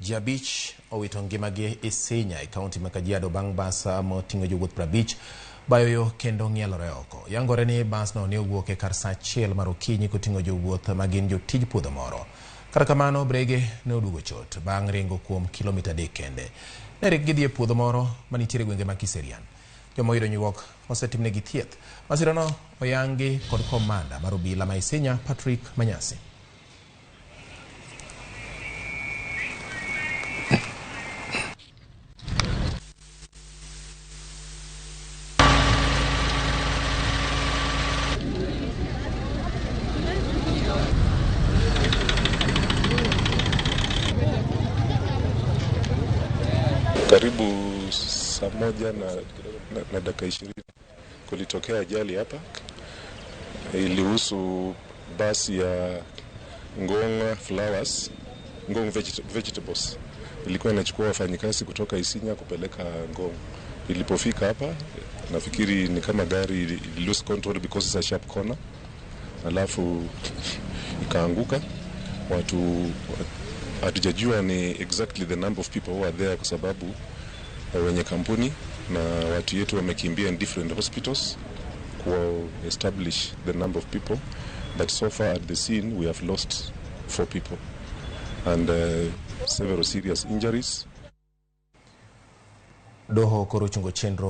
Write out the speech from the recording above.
Jotich owito ngimagi Isinya e kaunti ma Kajiado bang' bas moting'o jowuoth 50 bayo kendo ng'ielore oko. Yangore ni bas no ne owuok e kar saa 1 mar okinyi koting'o jowuoth ma gin jotij puodho moro. Kata kamano brege ne oduogo chot bang' ringo kuom kilomita 3 kende. Ne gidhi e puodho moro manitiere gwenge ma Kiserian. Joma oyudo nyuok osetimnegi thieth. Masira no oyangi kod komanda mar obila ma Isinya Patrick Manyasi. Karibu saa 1 na dakika 20 kulitokea ajali hapa. Ilihusu basi ya Ngong Flowers, Ngong Vegetables. Ilikuwa inachukua wafanyikazi kutoka Isinya kupeleka Ngong. Ilipofika hapa, nafikiri ni kama gari lose control because it's a sharp corner. Alafu ikaanguka. Watu hatujajua ni exactly the number of people who are there kwa sababu wenye kampuni na watu yetu wamekimbia in different hospitals ku establish the number of people, but so far at the scene we have lost 4 people and several serious injuries. Doho koro chungo chenro